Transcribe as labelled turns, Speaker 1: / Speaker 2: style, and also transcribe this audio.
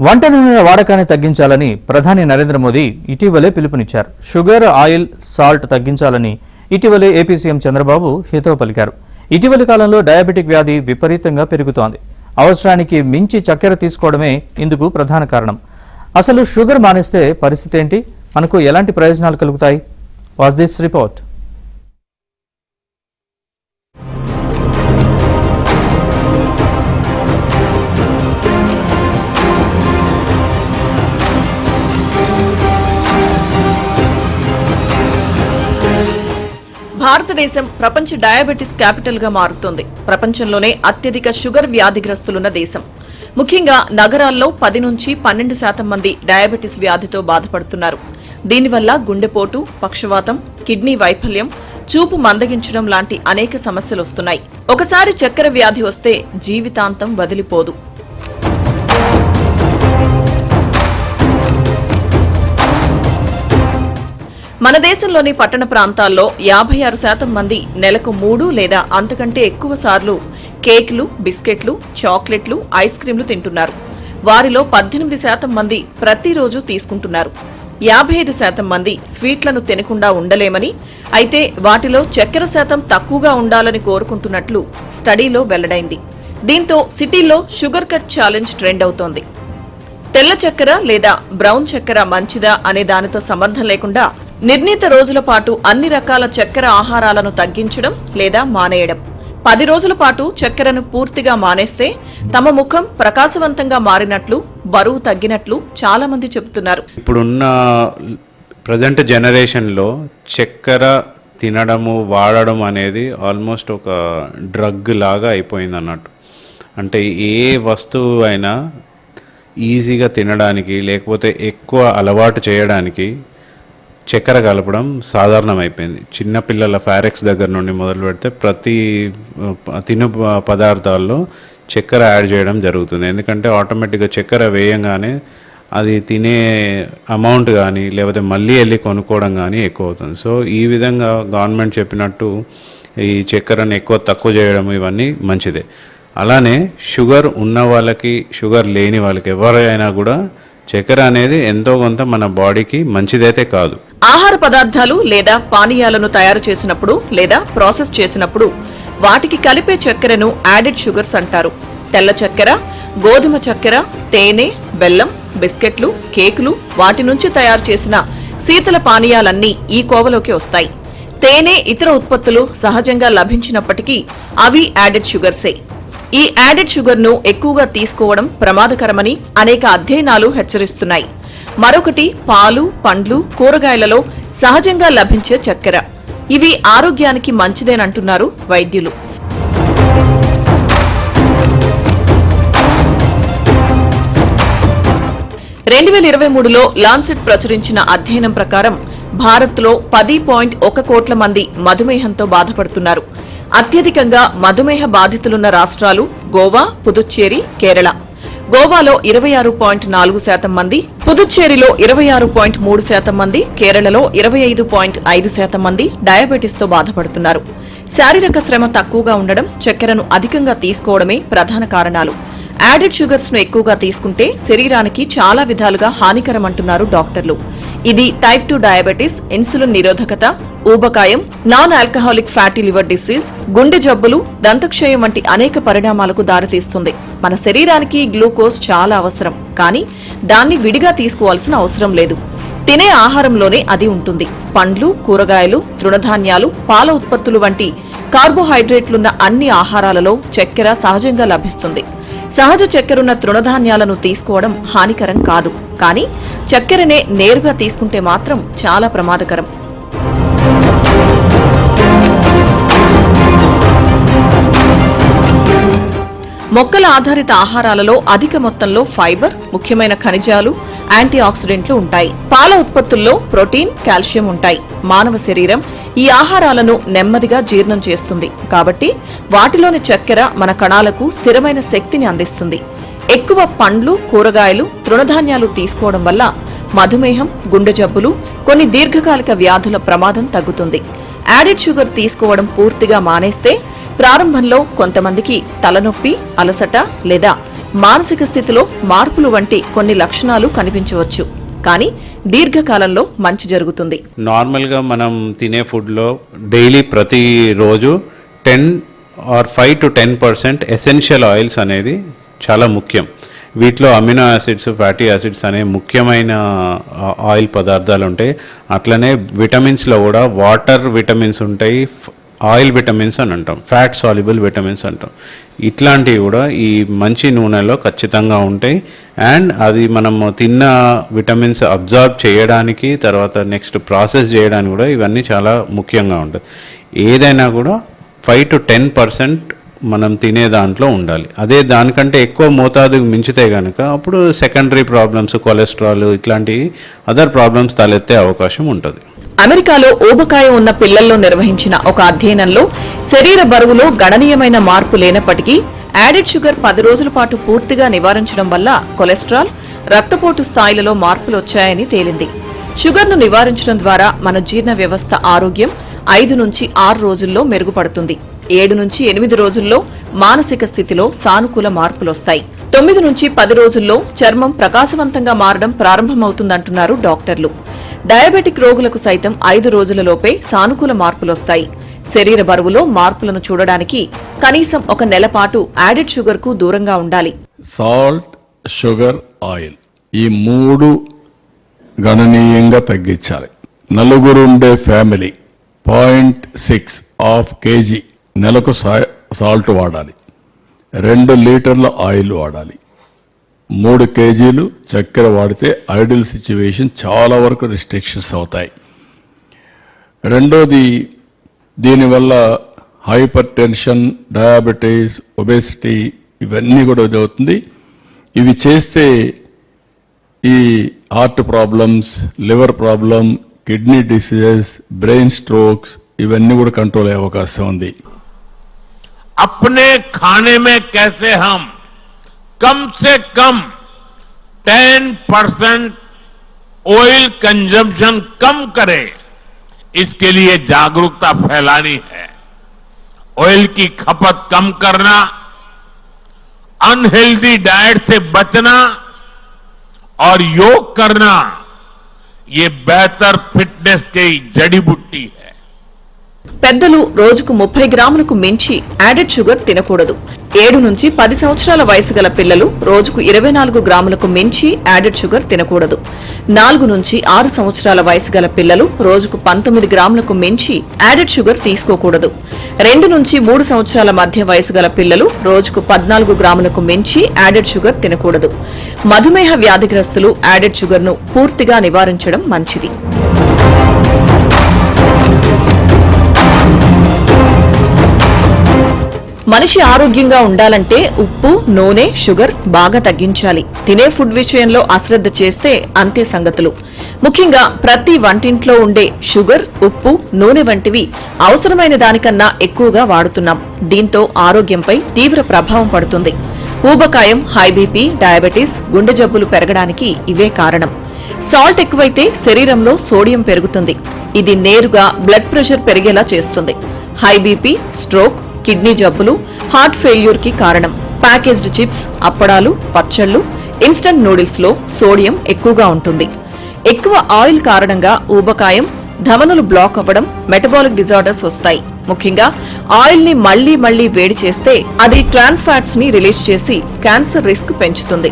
Speaker 1: వంట నూనెల వాడకాన్ని తగ్గించాలని ప్రధాని నరేంద్ర మోదీ ఇటీవలే పిలుపునిచ్చారు. షుగర్, ఆయిల్, సాల్ట్ తగ్గించాలని ఇటీవలే ఏపీ సీఎం చంద్రబాబు హితవు పలికారు. ఇటీవలి కాలంలో డయాబెటిక్ వ్యాధి విపరీతంగా పెరుగుతోంది. అవసరానికి మించి చక్కెర తీసుకోవడమే ఇందుకు ప్రధాన కారణం. అసలు షుగర్ మానేస్తే పరిస్థితి ఏంటి? మనకు ఎలాంటి ప్రయోజనాలు కలుగుతాయి? Watch this report.
Speaker 2: భారతదేశం ప్రపంచ డయాబెటిస్ క్యాపిటల్ గా మారుతోంది. ప్రపంచంలోనే అత్యధిక షుగర్ వ్యాధిగ్రస్తులున్న దేశం. ముఖ్యంగా నగరాల్లో 10 నుంచి 12% మంది డయాబెటిస్ వ్యాధితో బాధపడుతున్నారు. దీనివల్ల గుండెపోటు, పక్షవాతం, కిడ్నీ వైఫల్యం, చూపు మందగించడం లాంటి అనేక సమస్యలు వస్తున్నాయి. ఒకసారి చక్కెర వ్యాధి వస్తే జీవితాంతం వదిలిపోదు. మన దేశంలోని పట్టణ ప్రాంతాల్లో 56% మంది నెలకు 3 లేదా అంతకంటే ఎక్కువ సార్లు కేకులు, బిస్కెట్లు, చాక్లెట్లు, ఐస్ క్రీంలు తింటున్నారు. వారిలో 18% మంది ప్రతిరోజు తీసుకుంటున్నారు. 55% మంది స్వీట్లను తినకుండా ఉండలేమని, అయితే వాటిలో చక్కెర శాతం తక్కువగా ఉండాలని కోరుకుంటున్నట్లు స్టడీలో వెల్లడైంది. దీంతో సిటీల్లో షుగర్ కట్ ఛాలెంజ్ ట్రెండ్ అవుతోంది. తెల్ల చక్కెర లేదా బ్రౌన్ చక్కెర మంచిదా అనే దానితో సంబంధం లేకుండా నిర్ణీత రోజుల పాటు అన్ని రకాల చక్కెర ఆహారాలను తగ్గించడం లేదా మానేయడం. 10 రోజుల పాటు చక్కెరను పూర్తిగా మానేస్తే తమ ముఖం ప్రకాశవంతంగా మారినట్లు, బరువు తగ్గినట్లు చాలా మంది చెబుతున్నారు.
Speaker 3: ఇప్పుడున్న ప్రజెంట్ జనరేషన్లో చక్కెర తినడము, వాడడం అనేది ఆల్మోస్ట్ ఒక డ్రగ్ లాగా అయిపోయింది అన్నట్టు. అంటే ఏ వస్తువు అయినా ఈజీగా తినడానికి లేకపోతే ఎక్కువ అలవాటు చేయడానికి చక్కెర కలపడం సాధారణమైపోయింది. చిన్నపిల్లల ఫారెక్స్ దగ్గర నుండి మొదలు పెడితే ప్రతి తిను పదార్థాల్లో చక్కెర యాడ్ చేయడం జరుగుతుంది. ఎందుకంటే ఆటోమేటిక్గా చక్కెర వేయంగానే అది తినే అమౌంట్ కానీ లేకపోతే మళ్ళీ వెళ్ళి కొనుక్కోవడం కానీ ఎక్కువ అవుతుంది. సో ఈ విధంగా గవర్నమెంట్ చెప్పినట్టు ఈ చక్కెరను తక్కువ చేయడం ఇవన్నీ మంచిదే. అలానే షుగర్ ఉన్న వాళ్ళకి, షుగర్ లేని వాళ్ళకి ఎవరైనా కూడా చక్కెర అనేది ఎంతో కొంత మన బాడీకి మంచిదైతే కాదు.
Speaker 2: ఆహార పదార్థాలు లేదా పానీయాలను తయారు చేసినప్పుడు లేదా ప్రాసెస్ చేసినప్పుడు వాటికి కలిపే చక్కెరను యాడెడ్ షుగర్స్ అంటారు. తెల్ల చక్కెర, గోధుమ చక్కెర, తేనె, బెల్లం, బిస్కెట్లు, కేకులు, వాటి నుంచి తయారు చేసిన శీతల పానీయాలన్నీ ఈ కోవలోకి వస్తాయి. తేనె, ఇతర ఉత్పత్తులు సహజంగా లభించినప్పటికీ అవి యాడెడ్ షుగర్సే. ఈ యాడెడ్ షుగర్ ను ఎక్కువగా తీసుకోవడం ప్రమాదకరమని అనేక అధ్యయనాలు హెచ్చరిస్తున్నాయి. మరొకటి పాలు, పండ్లు, కూరగాయలలో సహజంగా లభించే చక్కెర. ఇవి ఆరోగ్యానికి మంచిదేనంటున్నారు వైద్యులు. లాన్సెట్ ప్రచురించిన అధ్యయనం ప్రకారం భారత్లో 10.1 కోట్ల మంది మధుమేహంతో బాధపడుతున్నారు. అత్యధికంగా మధుమేహ బాధితులున్న రాష్ట్రాలు గోవా, పుదుచ్చేరి, కేరళ. గోవాలో 26.4% మంది, పుదుచ్చేరిలో 26.3% మంది, కేరళలో 25.5% మంది డయాబెటిస్ తో బాధపడుతున్నారు. శారీరక శ్రమ తక్కువగా ఉండడం, చక్కెరను అధికంగా తీసుకోవడమే ప్రధాన కారణాలు. యాడెడ్ షుగర్స్ ను ఎక్కువగా తీసుకుంటే శరీరానికి చాలా విధాలుగా హానికరమంటున్నారు డాక్టర్లు. ఇది టైప్ 2 డయాబెటిస్, ఇన్సులిన్ నిరోధకత, ఊబకాయం, non alcoholic fatty liver disease, గుండె జబ్బులు, దంతక్షయం వంటి అనేక పరిణామాలకు దారితీస్తుంది. మన శరీరానికి గ్లూకోజ్ చాలా అవసరం, కానీ దాన్ని విడిగా తీసుకోవాల్సిన అవసరం లేదు. తినే ఆహారంలోనే అది ఉంటుంది. పండ్లు, కూరగాయలు, తృణధాన్యాలు, పాల ఉత్పత్తులు వంటి కార్బోహైడ్రేట్లున్న అన్ని ఆహారాలలో చక్కెర సహజంగా లభిస్తుంది. సహజ చక్కెరున్న తృణధాన్యాలను తీసుకోవడం హానికరం కాదు, కానీ చక్కెరనే నేరుగా తీసుకుంటే మాత్రం చాలా ప్రమాదకరం. మొక్కల ఆధారిత ఆహారాలలో అధిక మొత్తంలో ఫైబర్, ముఖ్యమైన ఖనిజాలు, యాంటీ ఆక్సిడెంట్లు ఉంటాయి. పాల ఉత్పత్తుల్లో ప్రోటీన్, కాల్షియం ఉంటాయి. మానవ శరీరం ఈ ఆహారాలను నెమ్మదిగా జీర్ణం చేస్తుంది, కాబట్టి వాటిలోని చక్కెర మన కణాలకు స్థిరమైన శక్తిని అందిస్తుంది. ఎక్కువ పండ్లు, కూరగాయలు, తృణధాన్యాలు తీసుకోవడం వల్ల మధుమేహం, గుండె జబ్బులు, కొన్ని దీర్ఘకాలిక వ్యాధుల ప్రమాదం తగ్గుతుంది. యాడెడ్ షుగర్ తీసుకోవడం పూర్తిగా మానేస్తే ప్రారంభంలో కొంతమందికి తలనొప్పి, అలసట లేదా మానసిక స్థితిలో మార్పులు వంటి కొన్ని లక్షణాలు కనిపించవచ్చు. కానీ దీర్ఘకాలంలో మంచి జరుగుతుంది.
Speaker 3: నార్మల్గా మనం తినే ఫుడ్లో డైలీ ప్రతిరోజు 5 to 10% ఎసెన్షియల్ ఆయిల్స్ అనేది చాలా ముఖ్యం. వీటిలో అమినో యాసిడ్స్, ఫ్యాటీ యాసిడ్స్ అనే ముఖ్యమైన ఆయిల్ పదార్థాలు ఉంటాయి. అట్లనే విటమిన్స్లో కూడా వాటర్ విటమిన్స్ ఉంటాయి, ఆయిల్ విటమిన్స్ అని అంటాం, ఫ్యాట్ సాల్యుబుల్ విటమిన్స్ అంటాం. ఇట్లాంటివి కూడా ఈ మంచి నూనెలో ఖచ్చితంగా ఉంటాయి. అండ్ అది మనము తిన్న విటమిన్స్ అబ్జార్బ్ చేయడానికి, తర్వాత నెక్స్ట్ ప్రాసెస్ చేయడానికి కూడా ఇవన్నీ చాలా ముఖ్యంగా ఉంటుంది. ఏదైనా కూడా 5 to 10% మనం తినే దాంట్లో ఉండాలి. అదే దానికంటే ఎక్కువ మోతాదుకు మించితే కనుక అప్పుడు సెకండరీ ప్రాబ్లమ్స్, కొలెస్ట్రాల్ ఇట్లాంటి అదర్ ప్రాబ్లమ్స్ తలెత్తే అవకాశం ఉంటుంది.
Speaker 2: అమెరికాలో ఊబకాయం ఉన్న పిల్లల్లో నిర్వహించిన ఒక అధ్యయనంలో శరీర బరువులో గణనీయమైన మార్పు లేనప్పటికీ యాడెడ్ షుగర్ 10 రోజుల పాటు పూర్తిగా నివారించడం వల్ల కొలెస్ట్రాల్, రక్తపోటు స్థాయిలలో మార్పులు వచ్చాయని తేలింది. షుగర్ను నివారించడం ద్వారా మన జీర్ణ వ్యవస్థ ఆరోగ్యం 5 నుంచి 6 రోజుల్లో మెరుగుపడుతుంది. 7 నుంచి 8 రోజుల్లో మానసిక స్థితిలో సానుకూల మార్పులొస్తాయి. 9 నుంచి 10 రోజుల్లో చర్మం ప్రకాశవంతంగా మారడం ప్రారంభమవుతుందంటున్నారు డాక్టర్లు. డయాబెటిక్ రోగులకు సైతం 5 రోజులలోపే సానుకూల మార్పులొస్తాయి. శరీర బరువులో మార్పులను చూడడానికి కనీసం 1 నెల పాటు యాడెడ్ షుగర్ కు దూరంగా ఉండాలి.
Speaker 4: సాల్ట్, షుగర్, ఆయిల్ ఈ 3 గణనీయంగా తగ్గించాలి. నలుగురు ఉండే ఫ్యామిలీ 0.6 kg నెలకు సాల్ట్ వాడాలి. 2 లీటర్ల ఆయిల్ వాడాలి. 3 kgలు చక్కెర వాడితే ఐడియల్ సిచ్యువేషన్ చాలా వరకు రిస్ట్రిక్షన్స్ అవుతాయి. రెండోది, దీనివల్ల హైపర్ టెన్షన్, డయాబెటీస్, ఒబేసిటీ ఇవన్నీ కూడా జరుగుతుంది. ఇవి చేస్తే ఈ heart problems, liver problem, kidney diseases, brain strokes ఇవన్నీ కూడా కంట్రోల్ అయ్యే అవకాశం ఉంది.
Speaker 5: अपने खाने में कैसे हम कम से कम 10% ऑयल कंजम्पशन कम करें, इसके लिए जागरूकता फैलानी है. ऑयल की खपत कम करना, अनहेल्दी डाइट से बचना और योग करना, ये बेहतर फिटनेस की जड़ी बूटी है.
Speaker 2: పెద్దలు రోజుకు 30 గ్రాములకు మించి యాడెడ్ షుగర్ తినకూడదు. 7 నుంచి 10 సంవత్సరాల వయసు గల పిల్లలు రోజుకు 24 గ్రాములకు మించి యాడెడ్ షుగర్ తినకూడదు. 4 నుంచి 6 సంవత్సరాల వయసు గల పిల్లలు రోజుకు 19 గ్రాములకు మించి యాడెడ్ షుగర్ తీసుకోకూడదు. 2 నుంచి 3 సంవత్సరాల మధ్య వయసు గల పిల్లలు రోజుకు 14 గ్రాములకు మించి యాడెడ్ షుగర్ తినకూడదు. మధుమేహ వ్యాధిగ్రస్తులు యాడెడ్ షుగర్ ను పూర్తిగా నివారించడం మంచిది. మనిషి ఆరోగ్యంగా ఉండాలంటే ఉప్పు, నూనె, షుగర్ బాగా తగ్గించాలి. తినే ఫుడ్ విషయంలో అశ్రద్ధ చేస్తే అంతే సంగతులు. ముఖ్యంగా ప్రతి వంటింట్లో ఉండే షుగర్, ఉప్పు, నూనె వంటివి అవసరమైన దానికన్నా ఎక్కువగా వాడుతున్నాం. దీంతో ఆరోగ్యంపై తీవ్ర ప్రభావం పడుతుంది. ఊబకాయం, హై బీపీ, డయాబెటీస్, గుండె జబ్బులు పెరగడానికి ఇవే కారణం. సాల్ట్ ఎక్కువైతే శరీరంలో సోడియం పెరుగుతుంది. ఇది నేరుగా బ్లడ్ ప్రెషర్ పెరిగేలా చేస్తుంది. హై బీపీ, స్ట్రోక్, కిడ్నీ జబ్బులు, హార్ట్ ఫెయిల్యూర్ కి కారణం. ప్యాకేజ్డ్ చిప్స్, అప్పడాలు, పచ్చళ్లు, ఇన్స్టంట్ నూడిల్స్ లో సోడియం ఎక్కువగా ఉంటుంది. ఎక్కువ ఆయిల్ కారణంగా ఊబకాయం, ధమనులు బ్లాక్ అవ్వడం, మెటబాలిక్ డిజార్డర్స్ వస్తాయి. ముఖ్యంగా ఆయిల్ ని మళ్లీ వేడి చేస్తే అది ట్రాన్స్ ఫ్యాట్స్ ని రిలీజ్ చేసి క్యాన్సర్ రిస్క్ పెంచుతుంది.